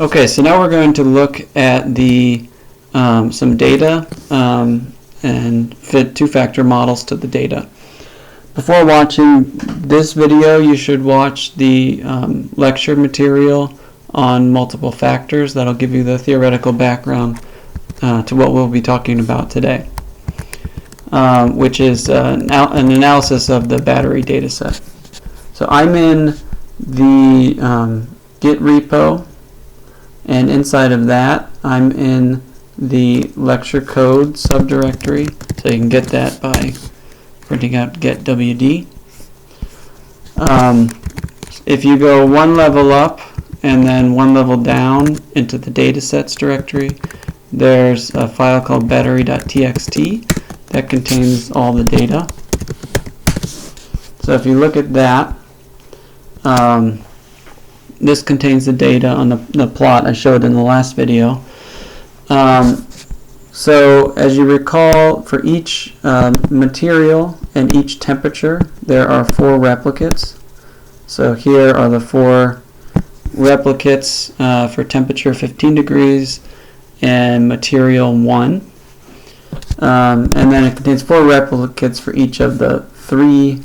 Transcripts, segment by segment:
Okay, so now we're going to look at the some data and fit two-factor models to the data. Before watching this video, you should watch the lecture material on multiple factors. That'll give you the theoretical background to what we'll be talking about today, which is an analysis of the battery data set. So I'm in the Git repo, and inside of that I'm in the lecture code subdirectory, so you can get that by printing out get wd. If you go one level up and then one level down into the datasets directory, there's a file called battery.txt that contains all the data. So if you look at that, this contains the data on the plot I showed in the last video. So as you recall, for each material and each temperature, there are 4 replicates. So here are the 4 replicates for temperature 15 degrees and material 1. And then it contains 4 replicates for each of the 3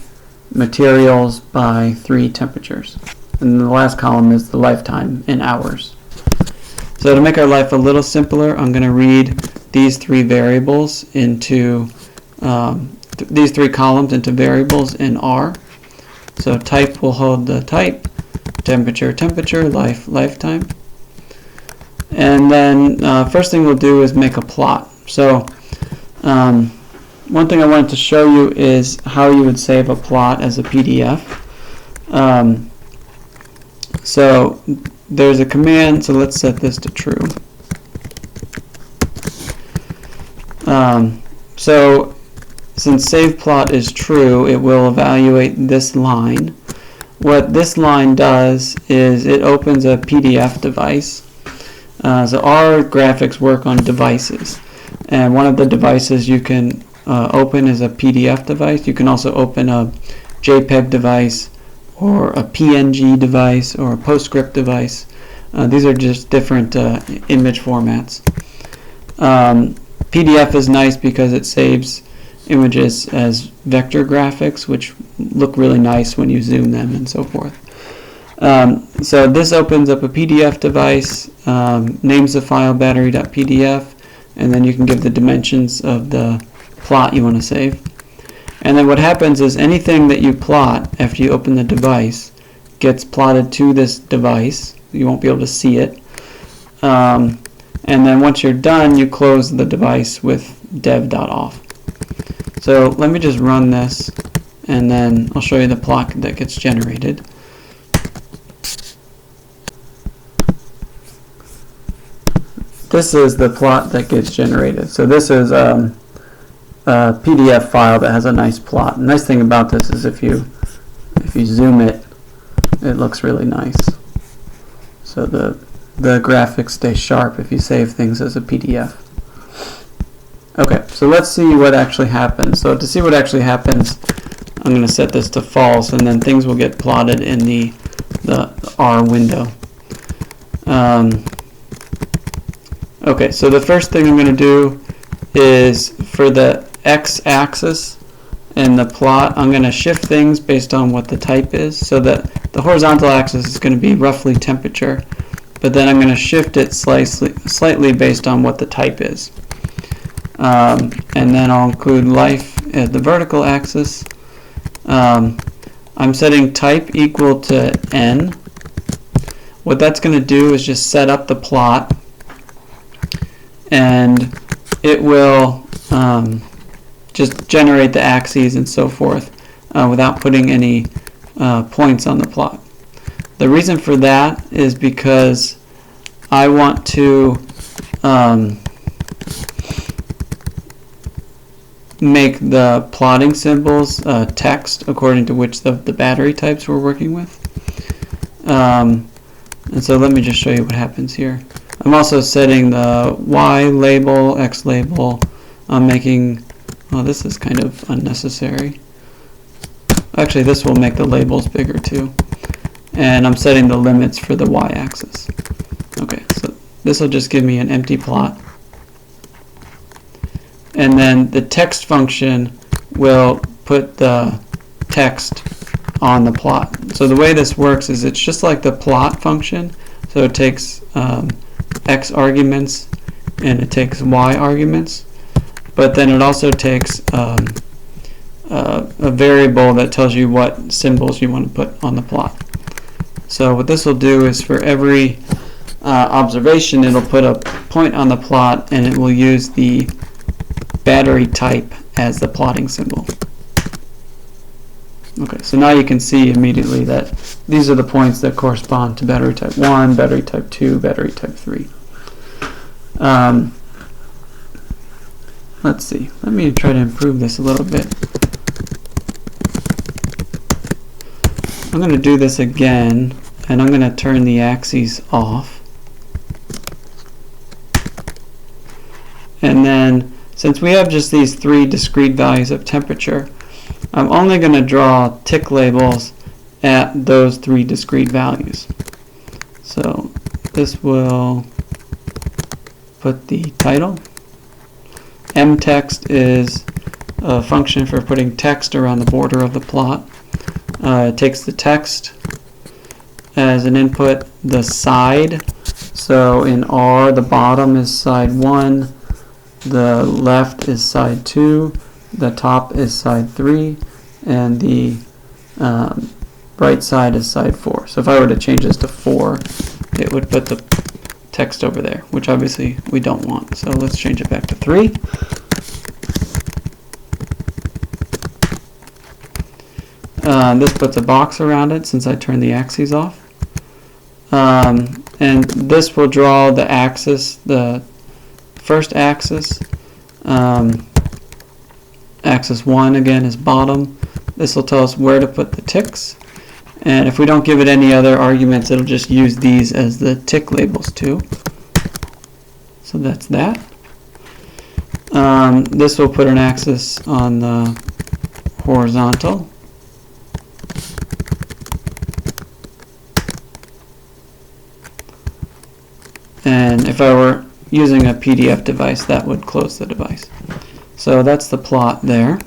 materials by 3 temperatures. And the last column is the lifetime in hours. So to make our life a little simpler, I'm going to read these 3 variables into these 3 columns into variables in R. So type will hold the type, temperature, lifetime. And then first thing we'll do is make a plot. So one thing I wanted to show you is how you would save a plot as a PDF. So there's a command, so let's set this to true. So since save plot is true, it will evaluate this line. What this line does is it opens a PDF device. So our graphics work on devices, and one of the devices you can open is a PDF device. You can also open a JPEG device or a PNG device or a PostScript device. These are just different image formats. PDF is nice because it saves images as vector graphics, which look really nice when you zoom them and so forth. So this opens up a PDF device, names the file battery.pdf, and then you can give the dimensions of the plot you want to save. And then what happens is anything that you plot after you open the device gets plotted to this device. You won't be able to see it. And then once you're done, you close the device with dev.off. So let me just run this, and then I'll show you the plot that gets generated. This is the plot that gets generated. So this is a PDF file that has a nice plot. The nice thing about this is if you zoom it, it looks really nice. So the graphics stay sharp if you save things as a PDF. Okay, so let's see what actually happens. So to see what actually happens, I'm going to set this to false, and then things will get plotted in the R window. Okay, so the first thing I'm going to do is for the x-axis in the plot, I'm going to shift things based on what the type is. So that the horizontal axis is going to be roughly temperature, but then I'm going to shift it slightly based on what the type is. And then I'll include life at the vertical axis. I'm setting type equal to n. What that's going to do is just set up the plot, and it will just generate the axes and so forth without putting any points on the plot. The reason for that is because I want to make the plotting symbols text according to which the battery types we're working with. And so let me just show you what happens here. I'm also setting the Y label, X label. I'm making, well, this is kind of unnecessary. Actually, this will make the labels bigger too. And I'm setting the limits for the Y-axis. Okay, this will just give me an empty plot. And then the text function will put the text on the plot. So the way this works is it's just like the plot function. So it takes x arguments and it takes y arguments, but then it also takes a variable that tells you what symbols you want to put on the plot. So what this will do is for every observation, it'll put a point on the plot and it will use the battery type as the plotting symbol. Okay, so now you can see immediately that these are the points that correspond to battery type 1, battery type 2, battery type 3. Let's see. Let me try to improve this a little bit. I'm going to do this again, and I'm going to turn the axes off. And then, since we have just these 3 discrete values of temperature, I'm only going to draw tick labels at those 3 discrete values. So this will put the title. mText is a function for putting text around the border of the plot. It takes the text as an input, the side. So in R, the bottom is side 1, the left is side 2, the top is side 3, and the right side is side 4. So if I were to change this to 4, it would put the text over there, which obviously we don't want. So let's change it back to 3. This puts a box around it since I turned the axes off. And this will draw the axis, the first axis. Axis 1 again is bottom. This will tell us where to put the ticks. And if we don't give it any other arguments, it'll just use these as the tick labels too. So that's that. This will put an axis on the horizontal. And if I were using a PDF device, that would close the device. So that's the plot there.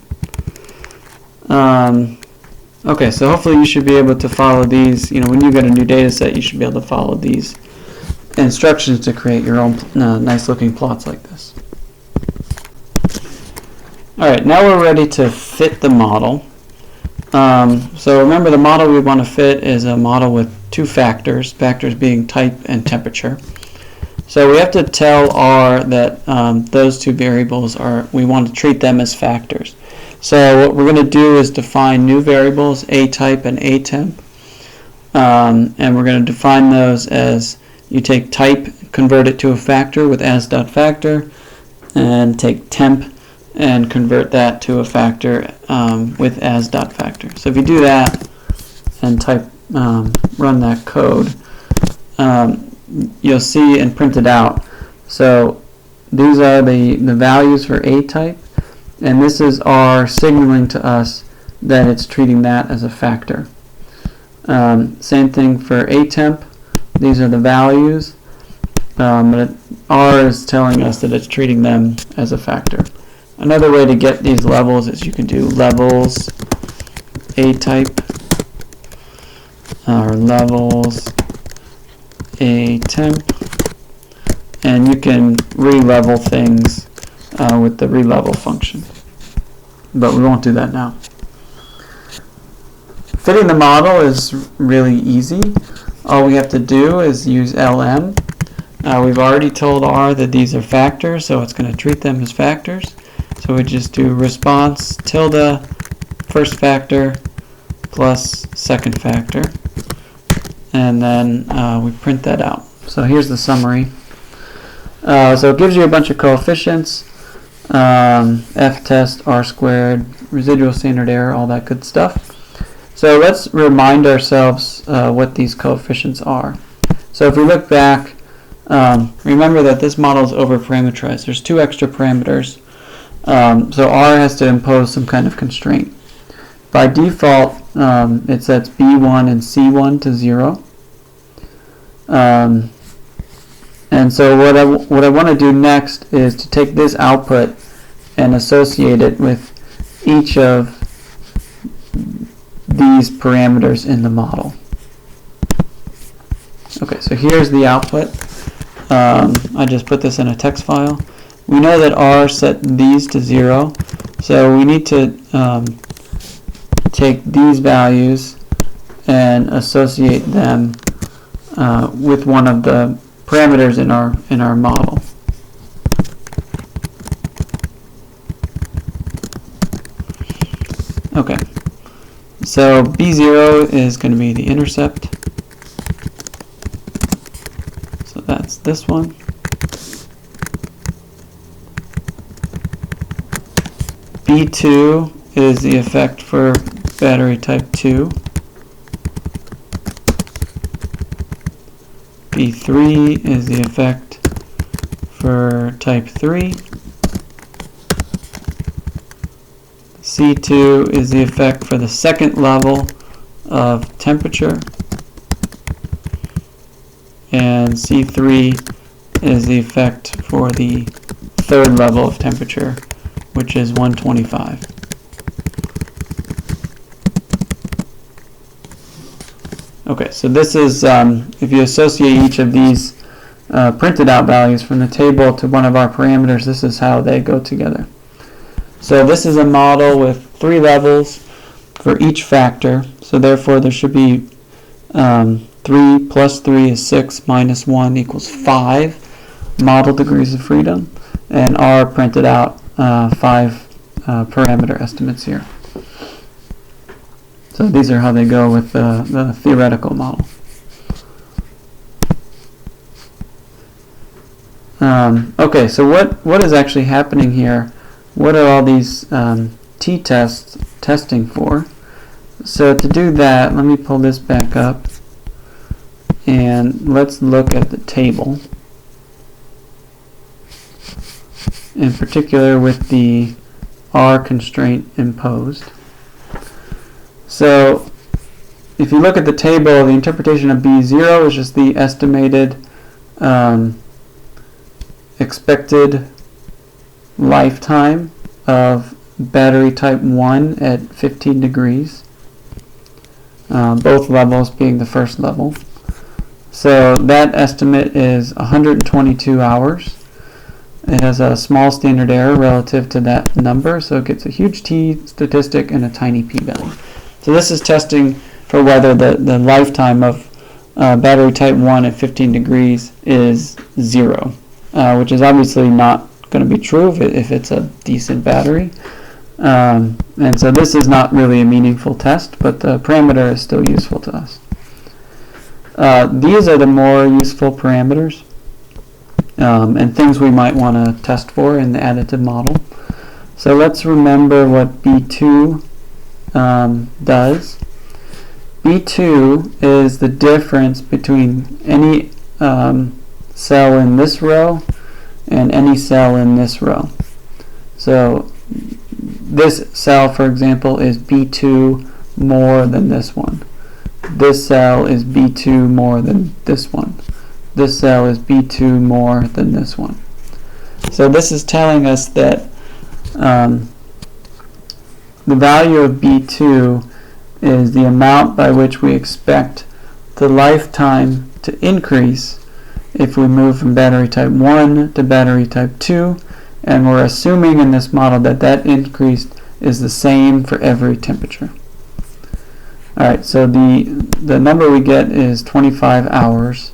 Okay, so hopefully you should be able to follow these. When you get a new data set, you should be able to follow these instructions to create your own nice looking plots like this. Alright, now we're ready to fit the model. So remember, the model we want to fit is a model with 2 factors, factors being type and temperature. So we have to tell R that those 2 variables we want to treat them as factors. So what we're going to do is define new variables, atype and atemp. And we're going to define those as you take type, convert it to a factor with as.factor, and take temp and convert that to a factor with as.factor. So if you do that and type, run that code, you'll see and print it out. So these are the values for A type, and this is R signaling to us that it's treating that as a factor. Same thing for A temp. These are the values, but R is telling us that it's treating them as a factor. Another way to get these levels is you can do levels A type or levels A temp, and you can re-level things with the re-level function, but we won't do that now. Fitting the model is really easy. All we have to do is use lm. We've already told R that these are factors, so it's going to treat them as factors. So we just do response tilde first factor plus second factor, and then we print that out. So here's the summary. So it gives you a bunch of coefficients, f-test, r-squared, residual standard error, all that good stuff. So let's remind ourselves what these coefficients are. So if we look back, remember that this model is over-parameterized. There's 2 extra parameters. So R has to impose some kind of constraint. By default, it sets B1 and C1 to 0. And And so what I want to do next is to take this output and associate it with each of these parameters in the model. Okay, so here's the output. I just put this in a text file. We know that R set these to 0, so we need to take these values and associate them with one of the parameters in our model. Okay, so B0 is going to be the intercept. So that's this one. B2 is the effect for battery type 2. B3 is the effect for type 3. C2 is the effect for the second level of temperature. And C3 is the effect for the third level of temperature, which is 125. Okay, so this is, if you associate each of these printed out values from the table to one of our parameters, this is how they go together. So this is a model with 3 levels for each factor, so therefore there should be 3 plus 3 is 6 minus 1 equals 5 model degrees of freedom, and R printed out 5 parameter estimates here. So these are how they go with the theoretical model. Okay, so what is actually happening here? What are all these t-tests testing for? So to do that, let me pull this back up and let's look at the table, in particular with the R constraint imposed. So if you look at the table, the interpretation of B0 is just the estimated expected lifetime of battery type 1 at 15 degrees, both levels being the first level. So that estimate is 122 hours. It has a small standard error relative to that number, so it gets a huge t statistic and a tiny p-value. So this is testing for whether the lifetime of battery type 1 at 15 degrees is 0, which is obviously not going to be true if it's a decent battery. And so this is not really a meaningful test, but the parameter is still useful to us. These are the more useful parameters and things we might want to test for in the additive model. So let's remember what B2 does. B2 is the difference between any cell in this row and any cell in this row. So this cell, for example, is B2 more than this one. This cell is B2 more than this one. This cell is B2 more than this one. So this is telling us that the value of B2 is the amount by which we expect the lifetime to increase if we move from battery type 1 to battery type 2, and we're assuming in this model that that increase is the same for every temperature. Alright, so the number we get is 25 hours.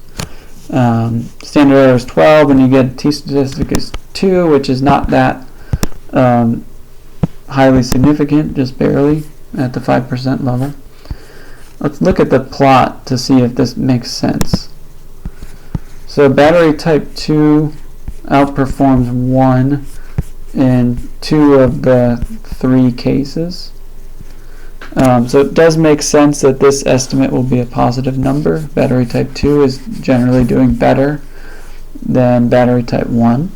Standard error is 12, and you get t statistic is 2, which is not that highly significant, just barely at the 5% level. Let's look at the plot to see if this makes sense. So battery type 2 outperforms 1 in 2 of the 3 cases. So it does make sense that this estimate will be a positive number. Battery type 2 is generally doing better than battery type 1.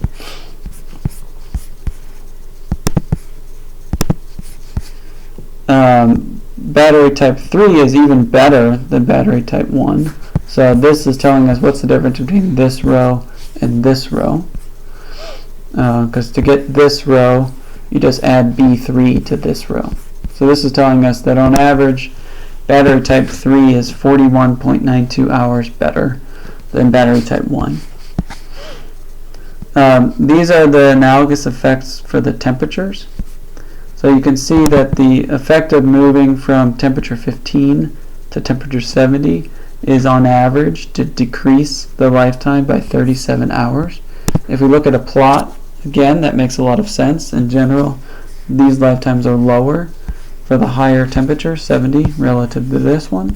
Battery type 3 is even better than battery type 1. So this is telling us what's the difference between this row in this row, because to get this row, you just add B3 to this row. So this is telling us that on average, battery type 3 is 41.92 hours better than battery type 1. These are the analogous effects for the temperatures. So you can see that the effect of moving from temperature 15 to temperature 70 is on average to decrease the lifetime by 37 hours. If we look at a plot, again, that makes a lot of sense. In general, these lifetimes are lower for the higher temperature, 70, relative to this one.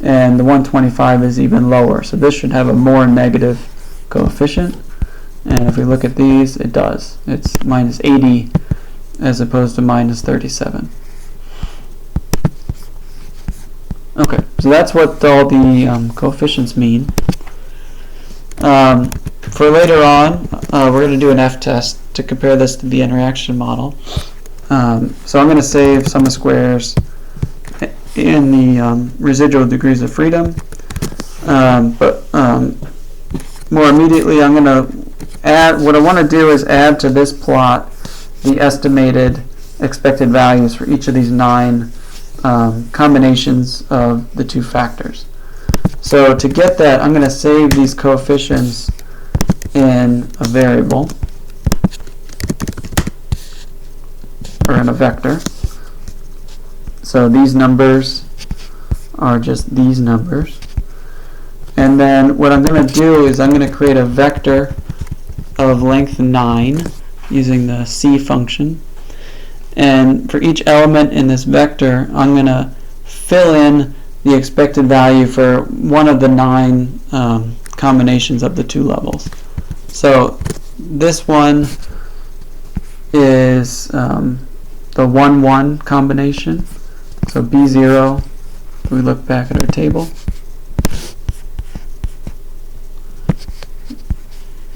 And the 125 is even lower. So this should have a more negative coefficient. And if we look at these, it does. It's minus 80 as opposed to minus 37. Okay, so that's what all the coefficients mean. For later on, we're going to do an f-test to compare this to the interaction model. So I'm going to save sum of squares in the residual degrees of freedom. But more immediately, I'm going to add, what I want to do is add to this plot the estimated expected values for each of these 9 combinations of the 2 factors. So to get that, I'm going to save these coefficients in a variable, or in a vector. So these numbers are just these numbers. And then what I'm going to do is I'm going to create a vector of length 9 using the C function. And for each element in this vector, I'm going to fill in the expected value for one of the 9 combinations of the 2 levels. So this one is the 1-1 combination. So B0, if we look back at our table,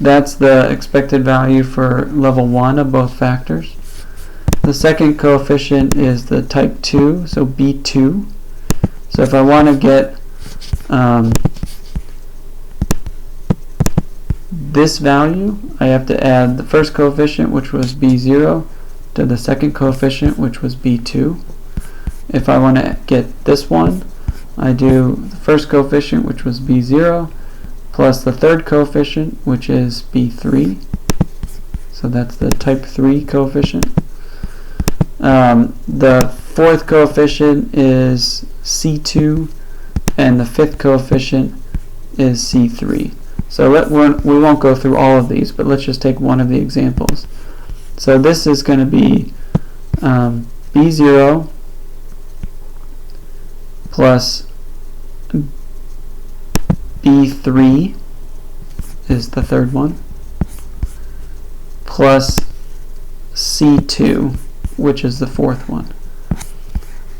that's the expected value for level 1 of both factors. The second coefficient is the type 2, so B2. So if I want to get this value, I have to add the first coefficient, which was B0, to the second coefficient, which was B2. If I want to get this one, I do the first coefficient, which was B0, plus the third coefficient, which is B3. So that's the type 3 coefficient. The fourth coefficient is C2, and the fifth coefficient is C3. So we won't go through all of these, but let's just take one of the examples. So this is going to be B0 plus B3 is the third one, plus C2, which is the fourth one.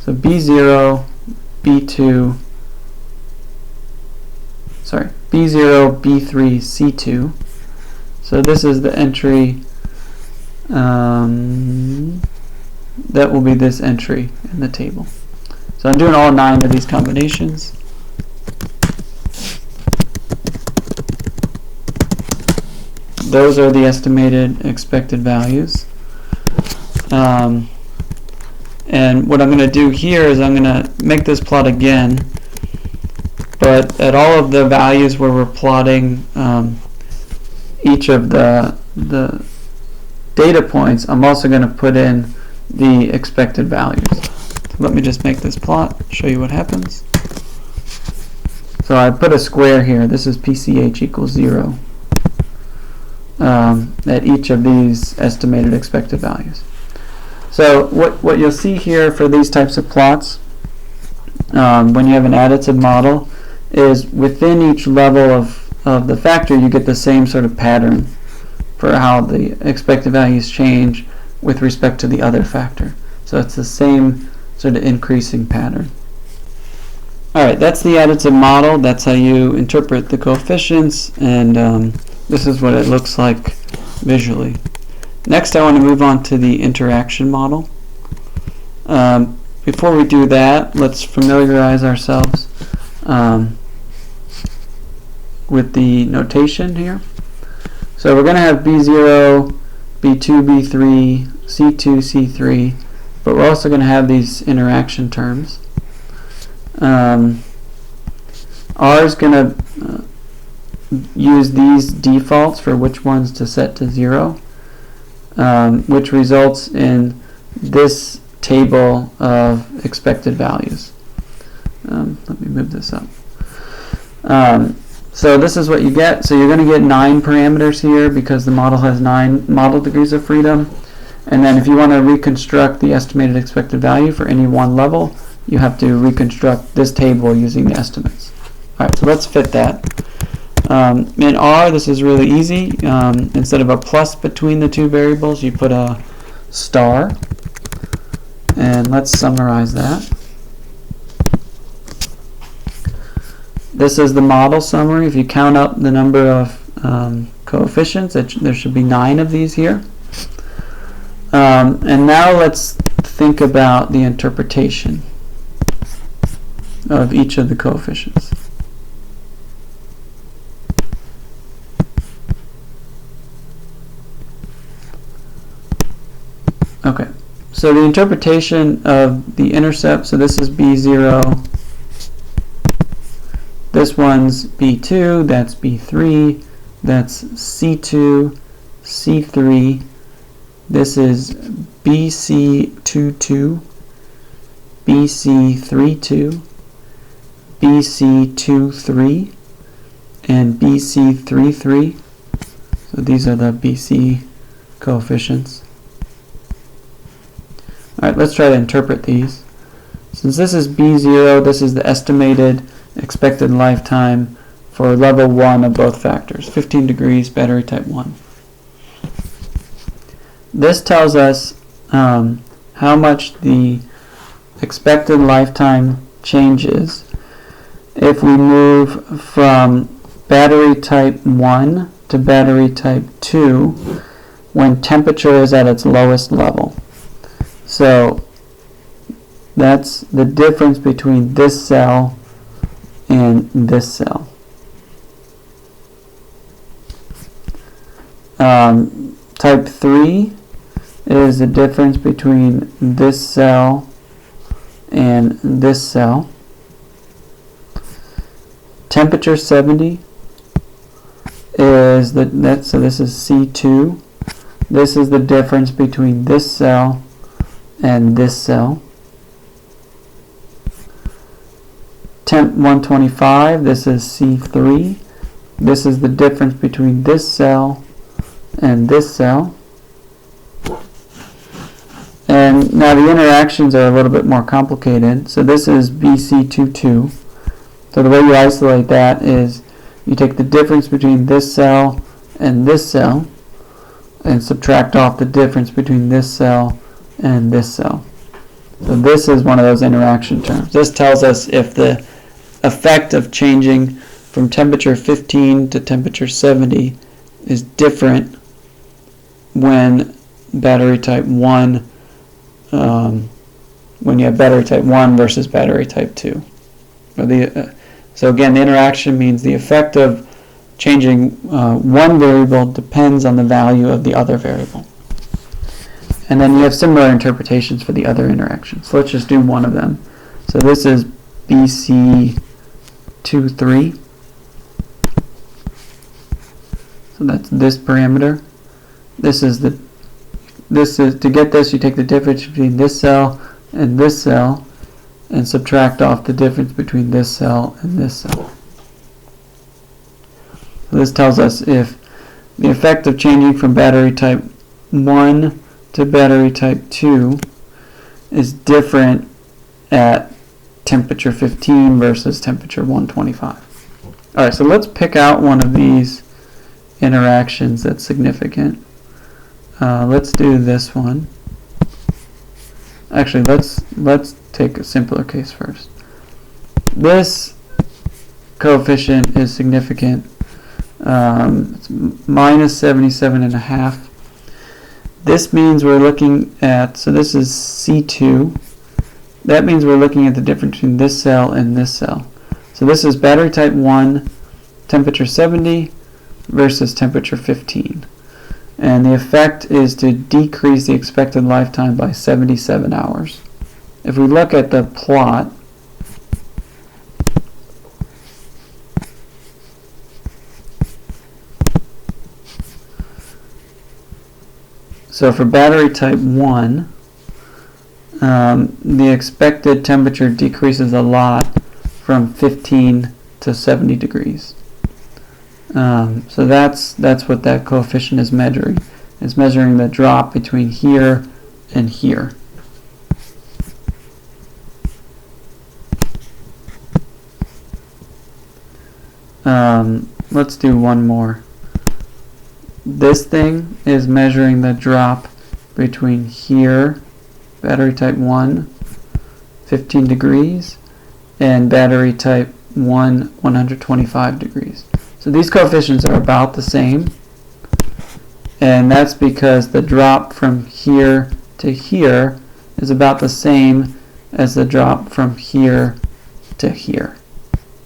So B0, B2, sorry, B0, B3, C2. So this is the entry, that will be this entry in the table. So I'm doing all 9 of these combinations. Those are the estimated expected values. And what I'm going to do here is I'm going to make this plot again, but at all of the values where we're plotting each of the data points, I'm also going to put in the expected values. So let me just make this plot, show you what happens. So I put a square here. This is PCH equals 0 at each of these estimated expected values. So what you'll see here for these types of plots, when you have an additive model, is within each level of the factor you get the same sort of pattern for how the expected values change with respect to the other factor. So it's the same sort of increasing pattern. Alright, that's the additive model. That's how you interpret the coefficients, and this is what it looks like visually. Next, I want to move on to the interaction model. Before we do that, let's familiarize ourselves with the notation here. So we're going to have B0, B2, B3, C2, C3, but we're also going to have these interaction terms. R is going to use these defaults for which ones to set to 0, which results in this table of expected values. Let me move this up. So this is what you get. So you're going to get 9 parameters here because the model has 9 model degrees of freedom. And then if you want to reconstruct the estimated expected value for any one level, you have to reconstruct this table using the estimates. All right, so let's fit that. In R, this is really easy. Instead of a plus between the two variables, you put a star. And let's summarize that. This is the model summary. If you count up the number of coefficients, there should be 9 of these here. And now let's think about the interpretation of each of the coefficients. Okay, so the interpretation of the intercept, so this is B0, this one's B2, that's B3, that's C2, C3, this is BC22, BC32, BC23, and BC33. So these are the BC coefficients. Alright, let's try to interpret these. Since this is B0, this is the estimated expected lifetime for level 1 of both factors, 15 degrees, battery type 1. This tells us how much the expected lifetime changes if we move from battery type 1 to battery type 2 when temperature is at its lowest level. So that's the difference between this cell and this cell. Type 3 is the difference between this cell and this cell. Temperature 70 is so this is C2. This is the difference between this cell and this cell. Temp 125, this is C3. This is the difference between this cell and this cell. And now the interactions are a little bit more complicated. So this is BC22. So the way you isolate that is you take the difference between this cell and subtract off the difference between this cell and this cell. So this is one of those interaction terms. This tells us if the effect of changing from temperature 15 to temperature 70 is different when battery type 1, when you have battery type 1 versus battery type 2. So again, the interaction means the effect of changing one variable depends on the value of the other variable. And then you have similar interpretations for the other interactions. So let's just do one of them. So this is BC23. So that's this parameter. To get this, you take the difference between this cell and subtract off the difference between this cell and this cell. So this tells us if the effect of changing from battery type 1 to battery type 2 is different at temperature 15 versus temperature 125. Alright, so let's pick out one of these interactions that's significant. Let's do this one. Actually, let's take a simpler case first. This coefficient is significant. It's minus 77.5. This means we're looking at, so this is C2. That means we're looking at the difference between this cell and this cell. So this is battery type 1, temperature 70. versus temperature 15. And the effect is to decrease the expected lifetime by 77 hours. If we look at the plot, so for battery type 1, the expected temperature decreases a lot from 15 to 70 degrees. So that's what that coefficient is measuring. It's measuring the drop between here and here. Let's do one more. This thing is measuring the drop between here, battery type 1, 15 degrees, and battery type 1, 125 degrees. So these coefficients are about the same, and that's because the drop from here to here is about the same as the drop from here to here.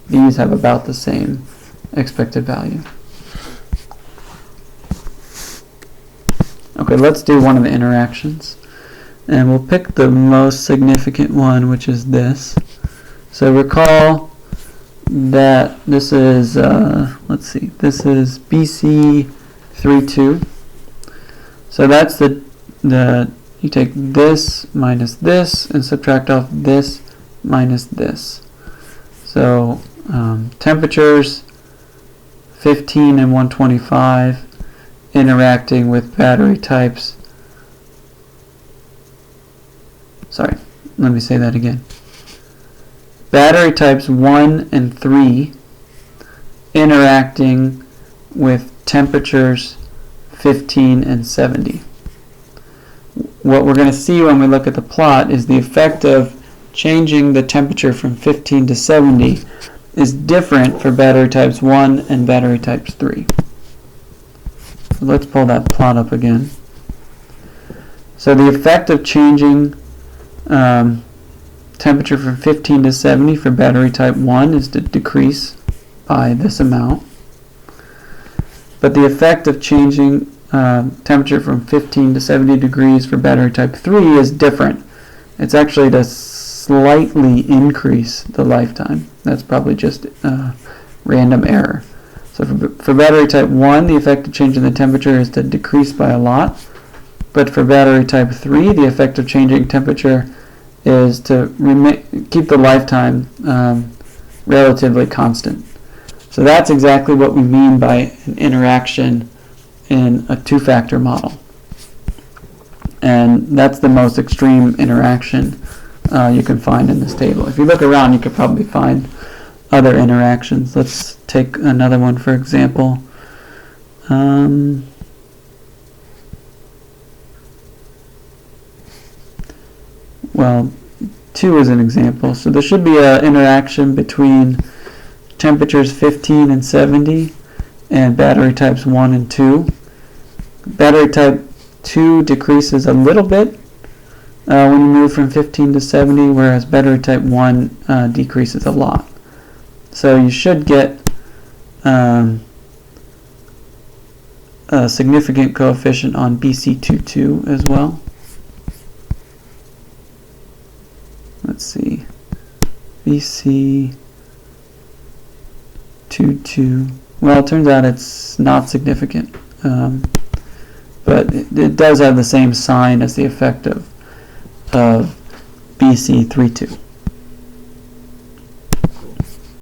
These have about the same expected value. Okay, let's do one of the interactions. And we'll pick the most significant one, which is this. So recall that this is, let's see, this is BC32. So that's you take this minus this and subtract off this minus this. So temperatures 15 and 125 interacting with battery types. Sorry, let me say that again. Battery types 1 and 3 interacting with temperatures 15 and 70. What we're going to see when we look at the plot is the effect of changing the temperature from 15 to 70 is different for battery types 1 and battery types 3. So let's pull that plot up again. So the effect of changing temperature from 15 to 70 for battery type 1 is to decrease by this amount. But the effect of changing temperature from 15 to 70 degrees for battery type 3 is different. It's actually to slightly increase the lifetime. That's probably just random error. So for battery type 1, the effect of changing the temperature is to decrease by a lot. But for battery type 3, the effect of changing temperature is to keep the lifetime relatively constant. So that's exactly what we mean by an interaction in a two-factor model. And that's the most extreme interaction you can find in this table. If you look around, you could probably find other interactions. Let's take another one for example. Well, 2 is an example. So there should be an interaction between temperatures 15 and 70 and battery types 1 and 2. Battery type 2 decreases a little bit when you move from 15 to 70, whereas battery type 1 decreases a lot. So you should get a significant coefficient on BC22 as well. Let's see, BC22. Well, it turns out it's not significant, but it does have the same sign as the effect of BC32.